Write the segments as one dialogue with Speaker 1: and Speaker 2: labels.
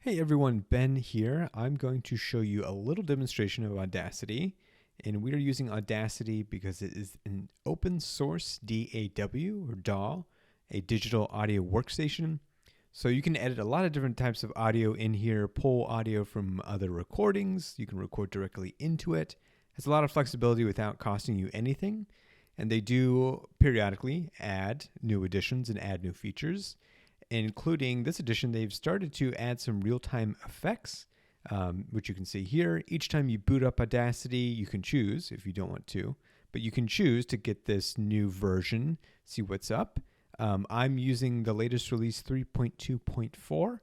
Speaker 1: Hey everyone, Ben here. I'm going to show you a little demonstration of Audacity. And we are using Audacity because it is an open source DAW or DAW, a digital audio workstation. So you can edit a lot of different types of audio in here, pull audio from other recordings. You can record directly into it. It has a lot of flexibility without costing you anything. And they do periodically add new additions and add new features. Including this edition, they've started to add some real-time effects, which you can see here. Each time you boot up Audacity, you can choose, if you don't want to, but you can choose to get this new version, see what's up. I'm using the latest release 3.2.4,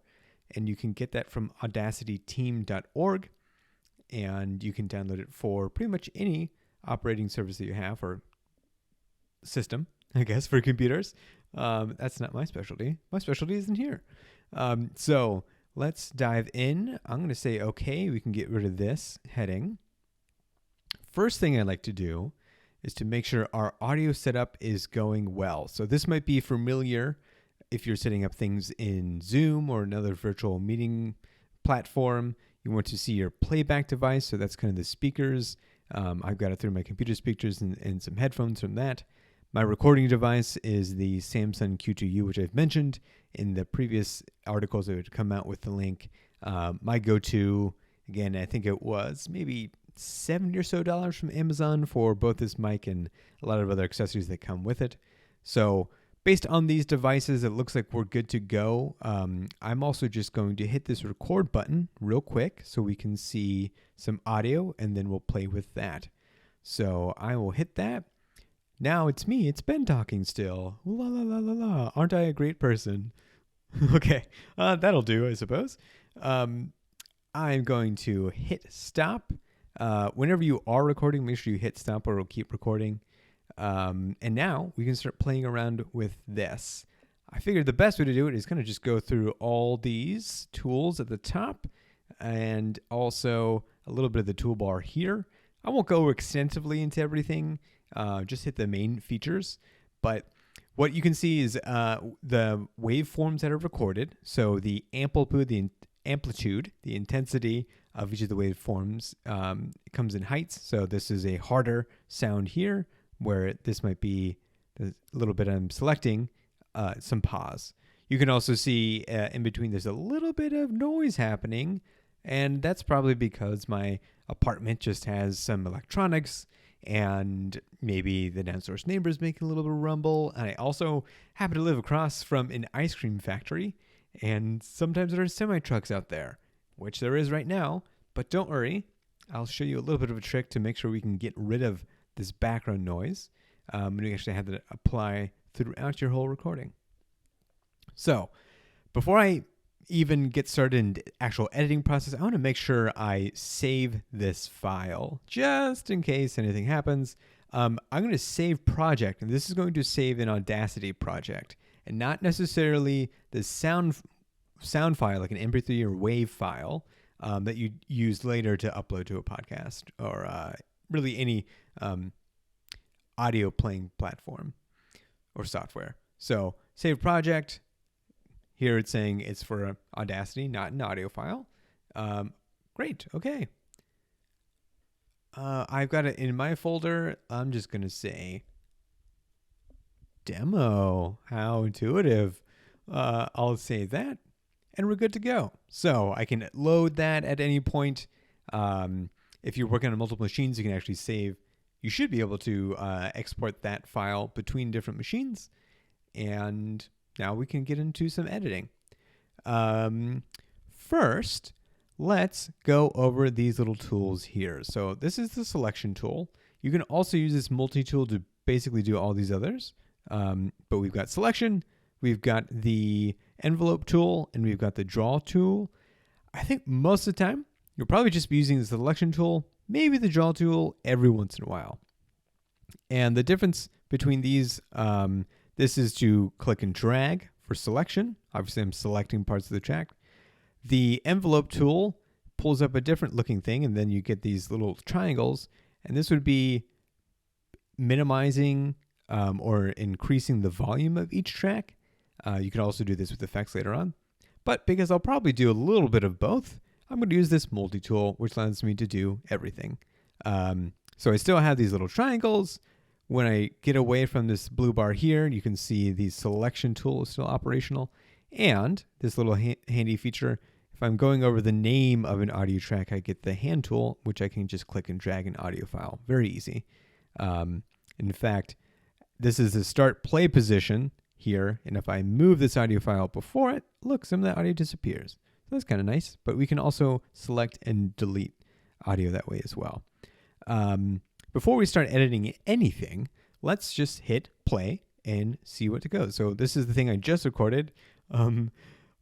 Speaker 1: and you can get that from audacityteam.org, and you can download it for pretty much any operating service that you have or system, I guess, for computers. That's not my specialty. My specialty isn't here. So let's dive in. I'm going to say, okay, we can get rid of this heading. First thing I like to do is to make sure our audio setup is going well. So this might be familiar if you're setting up things in Zoom or another virtual meeting platform. You want to see your playback device. So that's kind of the speakers. I've got it through my computer speakers and some headphones from that. My recording device is the Samsung Q2U, which I've mentioned in the previous articles that would come out with the link. My go-to, again, I think it was maybe $70 or so from Amazon for both this mic and a lot of other accessories that come with it. So based on these devices, it looks like we're good to go. I'm also just going to hit this record button real quick so we can see some audio, and then we'll play with that. So I will hit that. Now it's me, it's Ben talking still. La la la la la. Aren't I a great person? Okay, that'll do, I suppose. I'm going to hit stop. Whenever you are recording, make sure you hit stop or it'll keep recording. And now we can start playing around with this. I figured the best way to do it is kind of just go through all these tools at the top and also a little bit of the toolbar here. I won't go extensively into everything. Just hit the main features, but what you can see is the waveforms that are recorded. So the amplitude, the intensity of each of the waveforms comes in heights. So this is a harder sound here, where this might be a little bit I'm selecting some pause. You can also see in between there's a little bit of noise happening, and that's probably because my apartment just has some electronics and maybe the downstairs neighbor's making a little bit of rumble. And I also happen to live across from an ice cream factory, and sometimes there are semi-trucks out there, which there is right now. But don't worry, I'll show you a little bit of a trick to make sure we can get rid of this background noise. And we actually have to apply throughout your whole recording. So before I even get started in the actual editing process, I want to make sure I save this file just in case anything happens. I'm going to save project, and this is going to save an Audacity project, and not necessarily the sound file like an MP3 or WAV file that you use later to upload to a podcast or really any audio playing platform or software. So save project. Here it's saying it's for Audacity, not an audio file. Great, okay. I've got it in my folder. I'm just going to say demo. How intuitive. I'll save that, and we're good to go. So I can load that at any point. If you're working on multiple machines, you can actually save. You should be able to export that file between different machines, and now we can get into some editing. First, let's go over these little tools here. So this is the selection tool. You can also use this multi-tool to basically do all these others. But we've got selection, we've got the envelope tool, and we've got the draw tool. I think most of the time, you'll probably just be using the selection tool, maybe the draw tool every once in a while. And the difference between these, this is to click and drag for selection. Obviously, I'm selecting parts of the track. The envelope tool pulls up a different looking thing, and then you get these little triangles. And this would be minimizing or increasing the volume of each track. You can also do this with effects later on. But because I'll probably do a little bit of both, I'm going to use this multi-tool, which allows me to do everything. So I still have these little triangles. When I get away from this blue bar here, you can see the selection tool is still operational. And this little handy feature, if I'm going over the name of an audio track, I get the hand tool, which I can just click and drag an audio file. Very easy. In fact, this is the start play position here. And if I move this audio file before it, look, some of that audio disappears. So that's kind of nice. But we can also select and delete audio that way as well. Before we start editing anything, let's just hit play and see what it goes. So this is the thing I just recorded.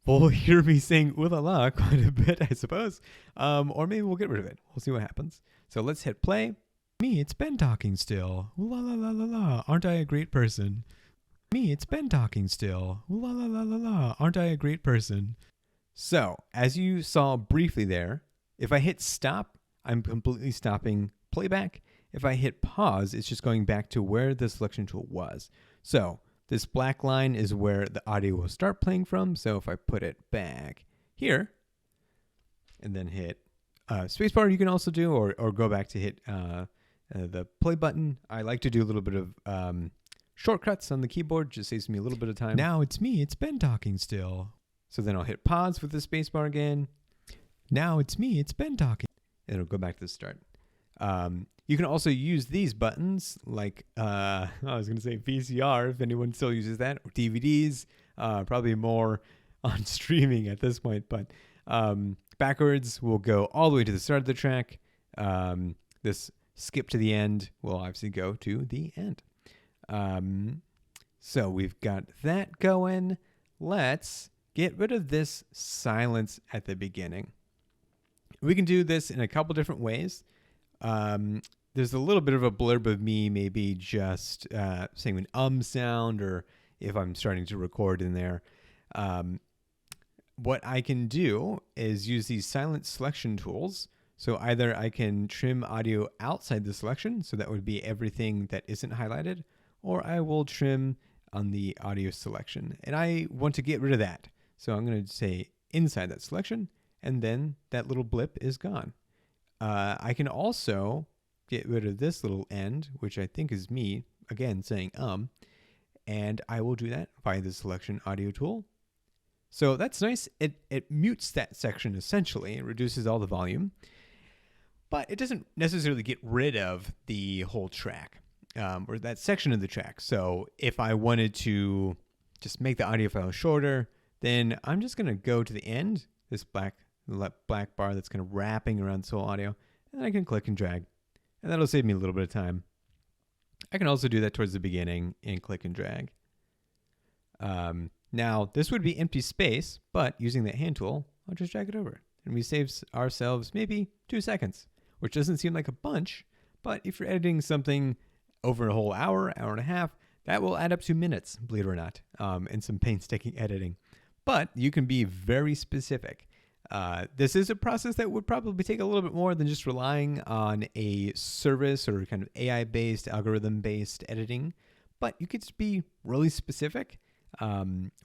Speaker 1: We'll hear me saying ooh la la quite a bit, I suppose. Or maybe we'll get rid of it. We'll see what happens. So let's hit play. Me, it's Ben talking still. Ooh la la la la la. Aren't I a great person? Me, it's Ben talking still. Ooh la la la la la. Aren't I a great person? So, as you saw briefly there, if I hit stop, I'm completely stopping playback. If I hit pause, it's just going back to where the selection tool was. So, this black line is where the audio will start playing from. So if I put it back here and then hit spacebar, you can also do, or go back to hit the play button. I like to do a little bit of shortcuts on the keyboard, just saves me a little bit of time. Now it's me, it's Ben talking still. So then I'll hit pause with the spacebar again. Now it's me, it's Ben talking. And it'll go back to the start. You can also use these buttons like, I was going to say VCR, if anyone still uses that, or DVDs, probably more on streaming at this point, but backwards will go all the way to the start of the track. This skip to the end will obviously go to the end. So we've got that going. Let's get rid of this silence at the beginning. We can do this in a couple different ways. There's a little bit of a blurb of me maybe just saying an sound, or if I'm starting to record in there. What I can do is use these silent selection tools. So either I can trim audio outside the selection, so that would be everything that isn't highlighted, or I will trim on the audio selection. And I want to get rid of that. So I'm going to say inside that selection, and then that little blip is gone. I can also get rid of this little end, which I think is me, again, saying and I will do that via the selection audio tool. So that's nice. It mutes that section essentially. It reduces all the volume, but it doesn't necessarily get rid of the whole track or that section of the track. So if I wanted to just make the audio file shorter, then I'm just going to go to the end, this black bar that's kind of wrapping around this whole audio, and I can click and drag, and that'll save me a little bit of time. I can also do that towards the beginning and click and drag. Now, this would be empty space, but using that hand tool, I'll just drag it over, and we save ourselves maybe 2 seconds, which doesn't seem like a bunch, but if you're editing something over a whole hour and a half, that will add up to minutes, believe it or not, and some painstaking editing. But you can be very specific. This is a process that would probably take a little bit more than just relying on a service or kind of AI-based, algorithm-based editing. But you could just be really specific,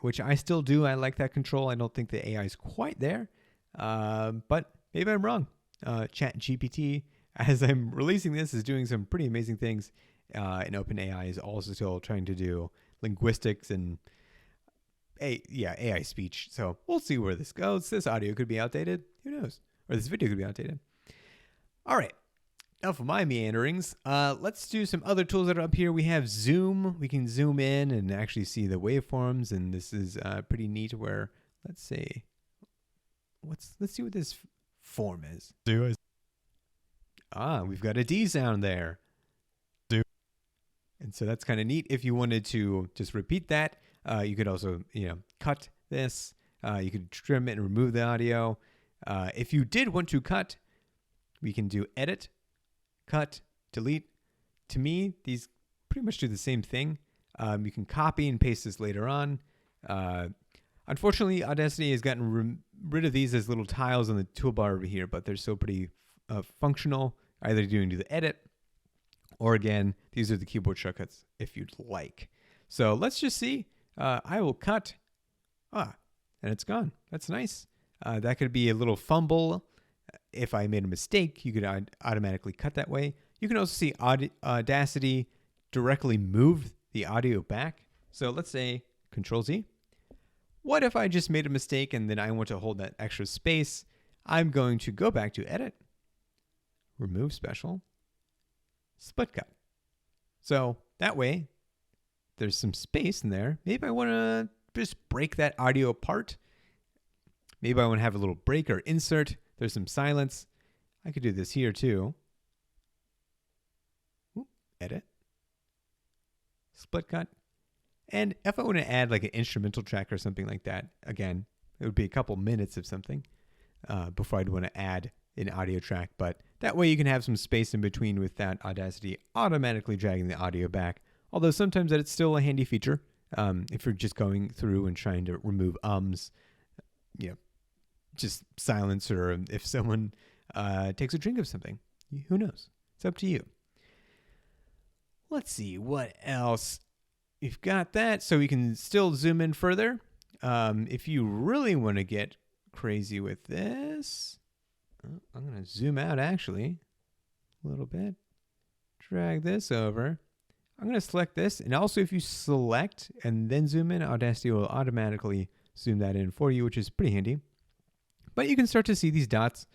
Speaker 1: which I still do. I like that control. I don't think the AI is quite there, but maybe I'm wrong. ChatGPT, as I'm releasing this, is doing some pretty amazing things. And OpenAI is also still trying to do linguistics and AI speech. So we'll see where this goes. This audio could be outdated. Who knows? Or this video could be outdated. All right. Enough of my meanderings. Let's do some other tools that are up here. We have zoom. We can zoom in and actually see the waveforms. And this is pretty neat where, let's see what this form is. We've got a D sound there. And so that's kind of neat. If you wanted to just repeat that, you could also, cut this. You could trim it and remove the audio. If you did want to cut, we can do edit, cut, delete. To me, these pretty much do the same thing. You can copy and paste this later on. Unfortunately, Audacity has gotten rid of these as little tiles on the toolbar over here, but they're still pretty functional, either doing the edit, or again, these are the keyboard shortcuts if you'd like. So let's just see. I will cut. and it's gone. That's nice. That could be a little fumble. If I made a mistake, you could automatically cut that way. You can also see Audacity directly move the audio back. So let's say Control Z. What if I just made a mistake and then I want to hold that extra space? I'm going to go back to Edit, Remove Special, Split Cut. So that way, there's some space in there. Maybe I want to just break that audio apart. Maybe I want to have a little break or insert. There's some silence. I could do this here too. Edit, Split Cut. And if I want to add like an instrumental track or something like that, again, it would be a couple minutes of something before I'd want to add an audio track. But that way you can have some space in between without Audacity automatically dragging the audio back. Although sometimes that's still a handy feature if you're just going through and trying to remove just silence, or if someone takes a drink of something. Who knows? It's up to you. Let's see what else. You've got that, so we can still zoom in further. If you really want to get crazy with this, I'm going to zoom out actually a little bit. Drag this over. I'm going to select this, and also if you select and then zoom in, Audacity will automatically zoom that in for you, which is pretty handy. But you can start to see these dots.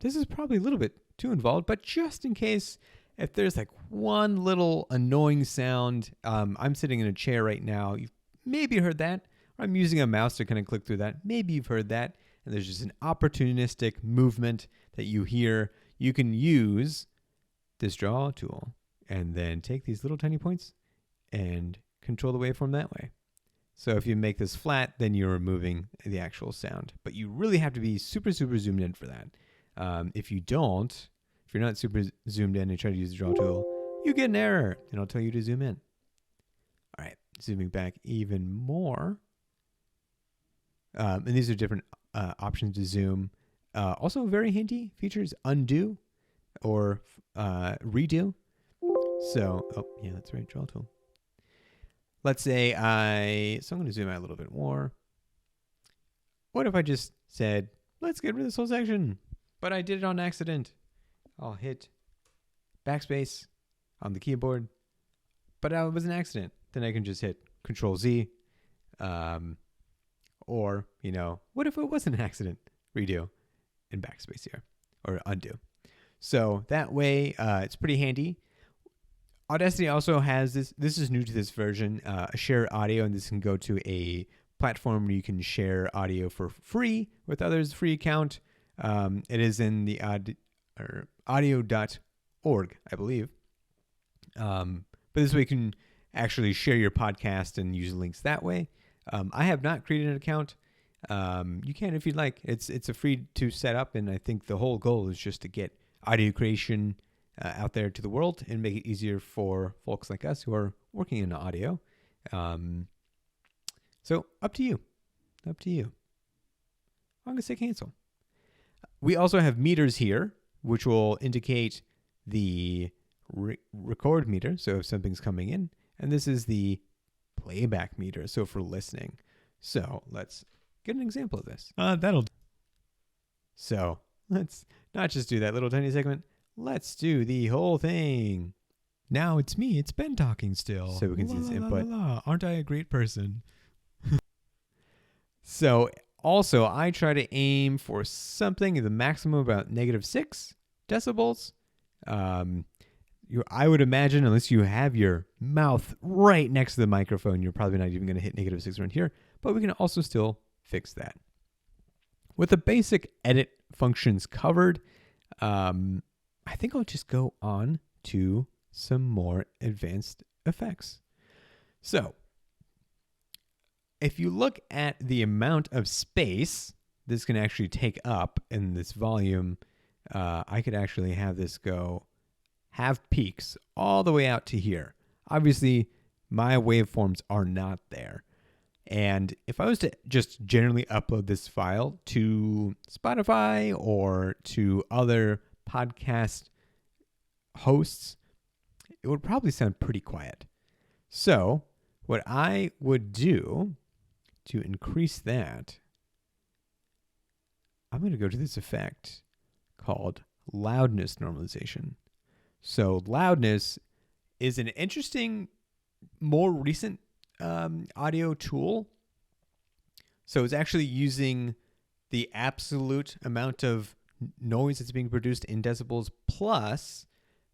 Speaker 1: This is probably a little bit too involved, but just in case, if there's like one little annoying sound, I'm sitting in a chair right now. You've maybe heard that. I'm using a mouse to kind of click through that. Maybe you've heard that. And there's just an opportunistic movement that you hear. You can use this draw tool and then take these little tiny points and control the waveform that way. So if you make this flat, then you're removing the actual sound. But you really have to be super, super zoomed in for that. If you're not super zoomed in and you try to use the draw tool, you get an error, and it'll tell you to zoom in. All right, zooming back even more. And these are different options to zoom. Also very handy features, undo or redo. So, that's right, draw tool. Let's say so I'm going to zoom out a little bit more. What if I just said, let's get rid of this whole section, but I did it on accident? I'll hit backspace on the keyboard, but it was an accident. Then I can just hit Control Z. Or, what if it wasn't an accident? Redo and backspace here, or undo. So that way, it's pretty handy. Audacity also has this is new to this version, a share audio, and this can go to a platform where you can share audio for free with others, free account. It is in the audio.org, I believe. But this way you can actually share your podcast and use links that way. I have not created an account. You can if you'd like. It's a free to set up, and I think the whole goal is just to get audio creation out there to the world and make it easier for folks like us who are working in audio. So up to you. Up to you. I'm going to say cancel. We also have meters here, which will indicate the record meter, so if something's coming in. And this is the playback meter, so for listening. So let's get an example of this. So let's not just do that little tiny segment. Let's do the whole thing.
Speaker 2: Now it's me. It's Ben talking still.
Speaker 1: So we can see this input.
Speaker 2: Aren't I a great person?
Speaker 1: So also, I try to aim for something in the maximum about -6 decibels. I would imagine, unless you have your mouth right next to the microphone, you're probably not even going to hit -6 around here. But we can also still fix that. With the basic edit functions covered, I think I'll just go on to some more advanced effects. So, if you look at the amount of space this can actually take up in this volume, I could actually have this have peaks all the way out to here. Obviously, my waveforms are not there. And if I was to just generally upload this file to Spotify or to other podcast hosts, it would probably sound pretty quiet. So what I would do to increase that, I'm going to go to this effect called loudness normalization. So loudness is an interesting, more recent audio tool. So it's actually using the absolute amount of noise that's being produced in decibels plus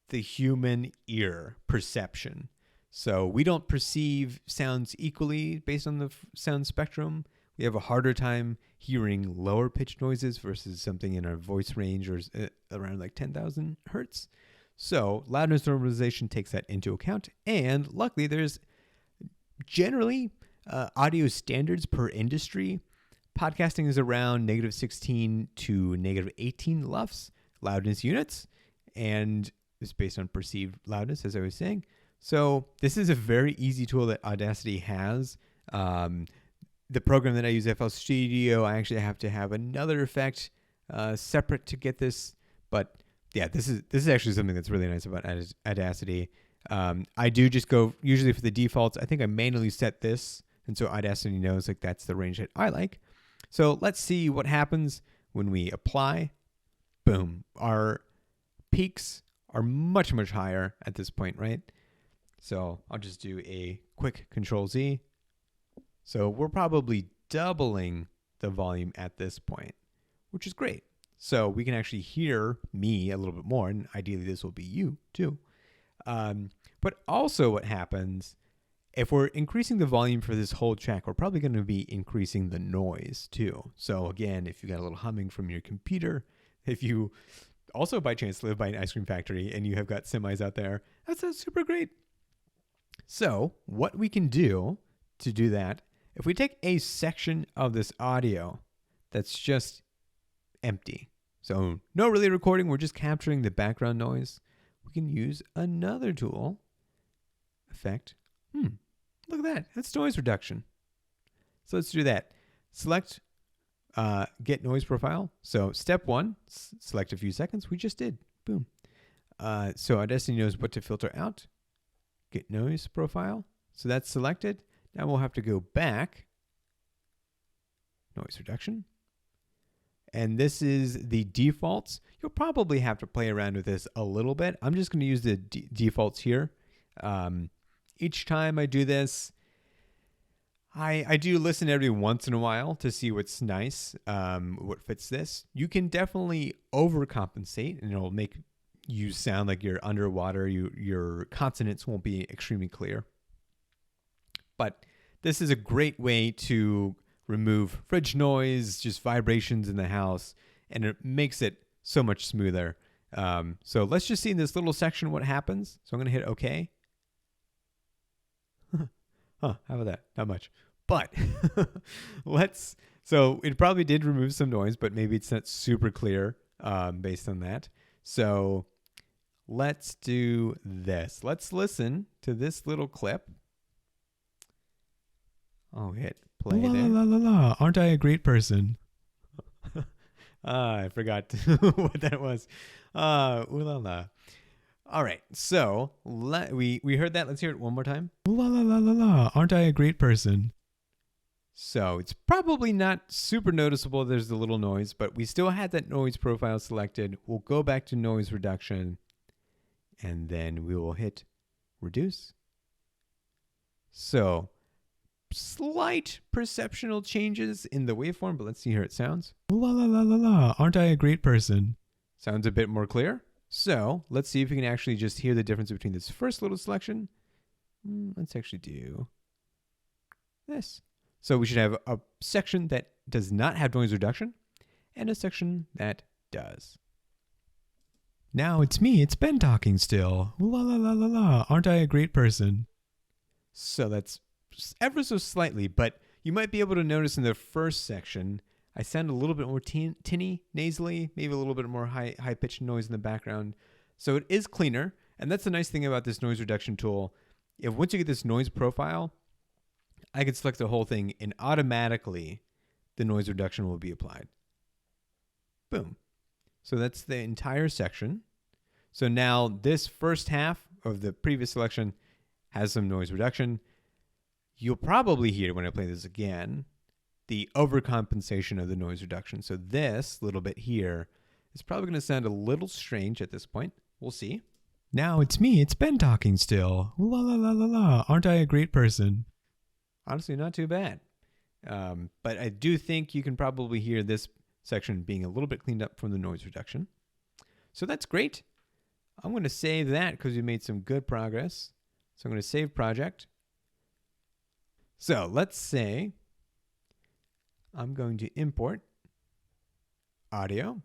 Speaker 1: the human ear perception. So we don't perceive sounds equally based on the sound spectrum. We have a harder time hearing lower pitched noises versus something in our voice range or around like 10,000 hertz. So loudness normalization takes that into account. And luckily, there's generally audio standards per industry. Podcasting is around -16 to -18 LUFS, loudness units, and it's based on perceived loudness, as I was saying. So this is a very easy tool that Audacity has. The program that I use, FL Studio, I actually have to have another effect separate to get this. But yeah, this is actually something that's really nice about Audacity. I do just go usually for the defaults. I think I manually set this, and so Audacity knows like that's the range that I like. So let's see what happens when we apply. Boom. Our peaks are much, much higher at this point, right? So I'll just do a quick Control Z. So we're probably doubling the volume at this point, which is great. So we can actually hear me a little bit more, and ideally this will be you too. But also what happens, if we're increasing the volume for this whole track, we're probably going to be increasing the noise too. So again, if you got a little humming from your computer, if you also by chance live by an ice cream factory and you have got semis out there, that sounds super great. So what we can do to do that, if we take a section of this audio that's just empty, so no really recording, we're just capturing the background noise, we can use another tool, effect. Look at that. That's noise reduction. So let's do that. Select get noise profile. So step 1, select a few seconds. We just did. Boom. So Audacity knows what to filter out. Get noise profile. So that's selected. Now we'll have to go back. Noise reduction. And this is the defaults. You'll probably have to play around with this a little bit. I'm just going to use the defaults here. Each time I do this, I do listen every once in a while to see what's nice, what fits this. You can definitely overcompensate, and it'll make you sound like you're underwater. Your consonants won't be extremely clear. But this is a great way to remove fridge noise, just vibrations in the house, and it makes it so much smoother. So let's just see in this little section what happens. So I'm going to hit OK. How about that? Not much. But so it probably did remove some noise, but maybe it's not super clear based on that. So let's do this. Let's listen to this little clip. Oh, hit play
Speaker 2: La
Speaker 1: there.
Speaker 2: la la la la. Aren't I a great person?
Speaker 1: I forgot what that was. Ooh la la. All right, so we heard that. Let's hear it one more time.
Speaker 2: La la la la la. Aren't I a great person?
Speaker 1: So it's probably not super noticeable. There's a little noise, but we still had that noise profile selected. We'll go back to noise reduction, and then we will hit reduce. So slight perceptual changes in the waveform, but let's see how it sounds.
Speaker 2: La la la la la. Aren't I a great person?
Speaker 1: Sounds a bit more clear. So let's see if we can actually just hear the difference between this first little selection. Let's actually do this. So we should have a section that does not have noise reduction and a section that does.
Speaker 2: Now it's me. It's Ben talking still. La la la la la. Aren't I a great person?
Speaker 1: So that's ever so slightly, but you might be able to notice in the first section, I sound a little bit more tinny, nasally, maybe a little bit more high-pitched noise in the background. So it is cleaner, and that's the nice thing about this noise reduction tool. If once you get this noise profile, I can select the whole thing, and automatically the noise reduction will be applied. Boom. So that's the entire section. So now this first half of the previous selection has some noise reduction. You'll probably hear when I play this again, the overcompensation of the noise reduction. So this little bit here is probably going to sound a little strange at this point. We'll see.
Speaker 2: Now it's me, it's Ben talking still. La la la la la. Aren't I a great person?
Speaker 1: Honestly, not too bad. But I do think you can probably hear this section being a little bit cleaned up from the noise reduction. So that's great. I'm going to save that because we made some good progress. So I'm going to save project. So let's say I'm going to import audio.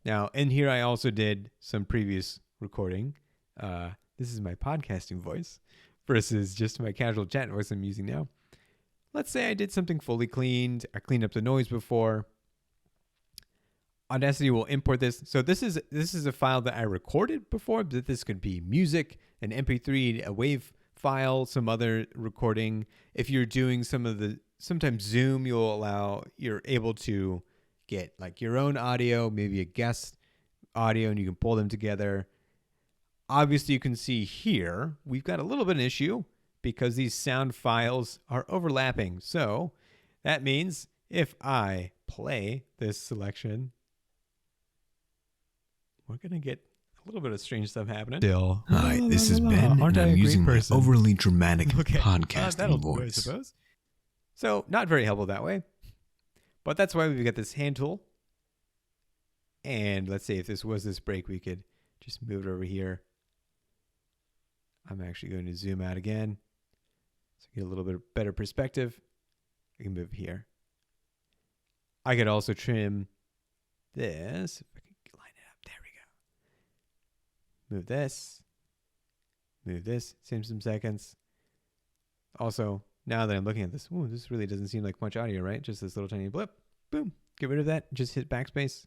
Speaker 1: Now, in here, I also did some previous recording. This is my podcasting voice versus just my casual chat voice I'm using now. Let's say I did something fully cleaned. I cleaned up the noise before. Audacity will import this. So this is a file that I recorded before, but this could be music, an MP3, a wave file, some other recording. If you're doing sometimes Zoom, you're able to get like your own audio, maybe a guest audio, and you can pull them together. Obviously, you can see here, we've got a little bit of an issue because these sound files are overlapping. So that means if I play this selection, we're going to get a little bit of strange stuff happening.
Speaker 2: Still.
Speaker 3: Hi, this is Ben, and I'm using my overly dramatic podcasting
Speaker 1: that'll
Speaker 3: voice.
Speaker 1: do, I suppose. So not very helpful that way. But that's why we've got this hand tool. And let's say if this was this break, we could just move it over here. I'm actually going to zoom out again. So get a little bit better perspective. I can move here. I could also trim this. If I can line it up. There we go. Move this. Move this. Save some seconds. Also, now that I'm looking at this, this really doesn't seem like much audio, right? Just this little tiny blip. Boom. Get rid of that. Just hit backspace.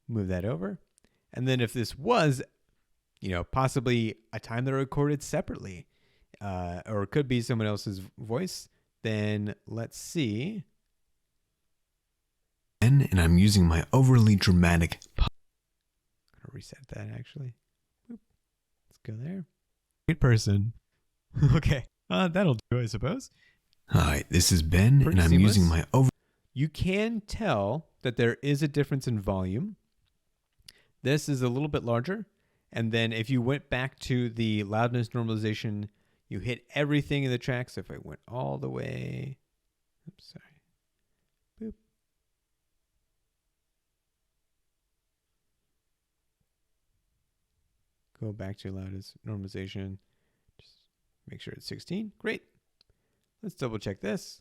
Speaker 1: Move that over. And then if this was, possibly a time that I recorded separately, or it could be someone else's voice, then let's see.
Speaker 3: And I'm using my overly dramatic.
Speaker 1: I'm going to reset that actually. Boop. Let's go there.
Speaker 2: Great person.
Speaker 1: Okay.
Speaker 2: That'll do, I suppose.
Speaker 3: Hi, this is Ben,
Speaker 1: Pretty
Speaker 3: and I'm
Speaker 1: seamless.
Speaker 3: using my
Speaker 1: You can tell that there is a difference in volume. This is a little bit larger. And then if you went back to the loudness normalization, you hit everything in the track. So if I went all the way, oops, sorry. Boop. Go back to loudness normalization. Just make sure it's 16. Great. Let's double check this.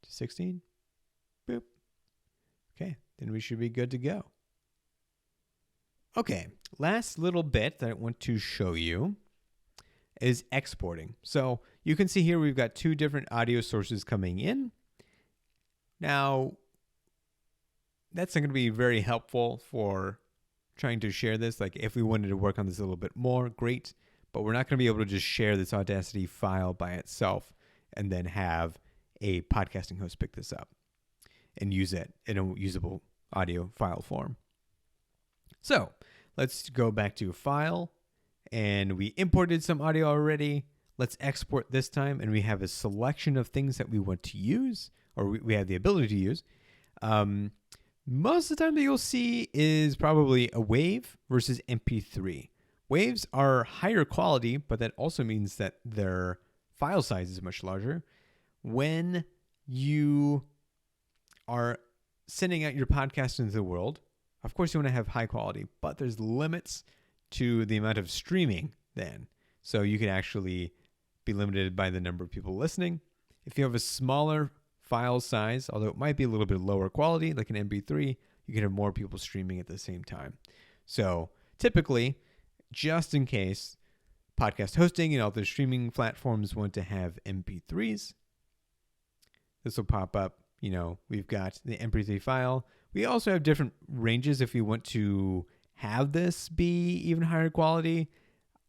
Speaker 1: To 16. Boop. Okay, then we should be good to go. Okay, last little bit that I want to show you is exporting. So you can see here we've got two different audio sources coming in. Now, that's not going to be very helpful for trying to share this. Like if we wanted to work on this a little bit more, great. But we're not going to be able to just share this Audacity file by itself and then have a podcasting host pick this up and use it in a usable audio file form. So let's go back to File, and we imported some audio already. Let's export this time, and we have a selection of things that we want to use, or we have the ability to use. Most of the time that you'll see is probably a wave versus MP3. Waves are higher quality, but that also means that their file size is much larger. When you are sending out your podcast into the world, of course you want to have high quality, but there's limits to the amount of streaming then. So you can actually be limited by the number of people listening. If you have a smaller file size, although it might be a little bit lower quality, like an MP3, you can have more people streaming at the same time. So typically, just in case podcast hosting and other streaming platforms want to have MP3s, this will pop up. We've got the MP3 file. We also have different ranges if you want to have this be even higher quality.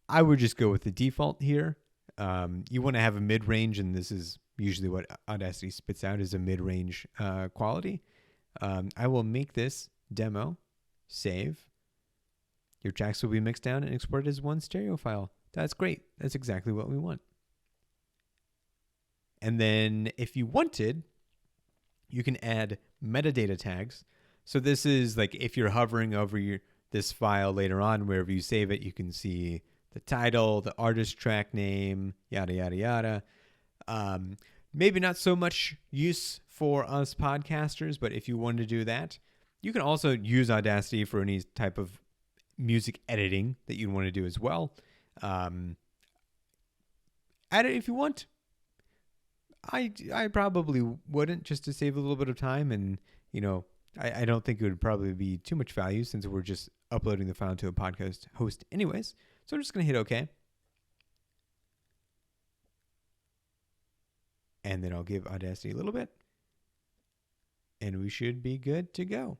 Speaker 1: I would just go with the default here. You want to have a mid-range, and this is usually what Audacity spits out is a mid-range quality. I will make this demo, save. Your tracks will be mixed down and exported as one stereo file. That's great. That's exactly what we want. And then if you wanted, you can add metadata tags. So this is like if you're hovering over this file later on, wherever you save it, you can see the title, the artist track name, yada, yada, yada. Maybe not so much use for us podcasters, but if you want to do that, you can also use Audacity for any type of music editing that you'd want to do as well. Add it if you want. I probably wouldn't, just to save a little bit of time, and I don't think it would probably be too much value since we're just uploading the file to a podcast host anyways. So I'm just going to hit OK. And then I'll give Audacity a little bit. And we should be good to go.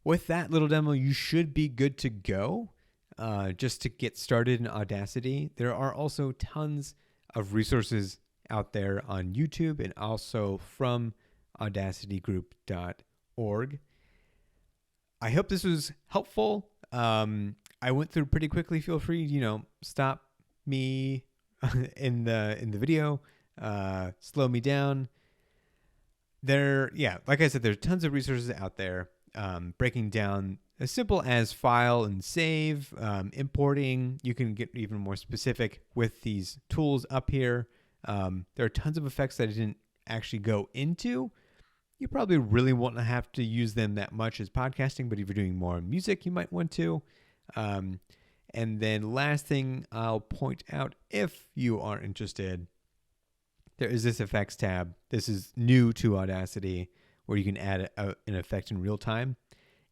Speaker 1: With that little demo, you should be good to go. Just to get started in Audacity, there are also tons of resources out there on YouTube and also from audacitygroup.org. I hope this was helpful. I went through pretty quickly. Feel free, stop me in the video, slow me down. Like I said, there's tons of resources out there breaking down as simple as file and save, importing. You can get even more specific with these tools up here. There are tons of effects that I didn't actually go into. You probably really won't have to use them that much as podcasting, but if you're doing more music, you might want to. And then last thing I'll point out, if you are interested, there is this effects tab. This is new to Audacity, where you can add an effect in real time.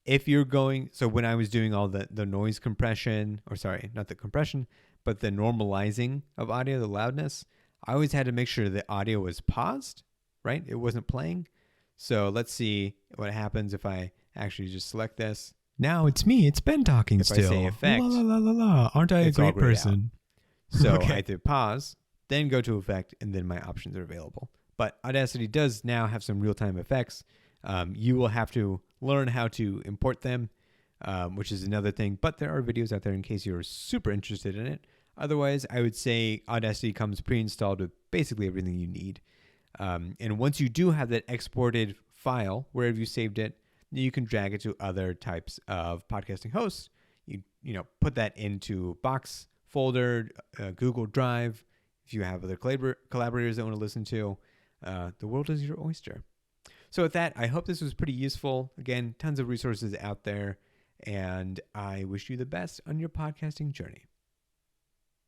Speaker 1: If you're so when I was doing all the noise compression, or sorry, not the compression, but the normalizing of audio, the loudness, I always had to make sure the audio was paused, right? It wasn't playing. So let's see what happens if I actually just select this.
Speaker 2: Now it's me. It's Ben talking
Speaker 1: if
Speaker 2: still.
Speaker 1: I say effect,
Speaker 2: la, la, la, la, la. Aren't I a great person?
Speaker 1: So
Speaker 2: Okay.
Speaker 1: I have to pause, then go to effect, and then my options are available. But Audacity does now have some real-time effects. You will have to learn how to import them, which is another thing. But there are videos out there in case you're super interested in it. Otherwise, I would say Audacity comes pre-installed with basically everything you need. And once you do have that exported file, wherever you saved it, you can drag it to other types of podcasting hosts. You put that into Box folder, Google Drive. If you have other collaborators that want to listen to, the world is your oyster. So with that, I hope this was pretty useful. Again, tons of resources out there, and I wish you the best on your podcasting journey.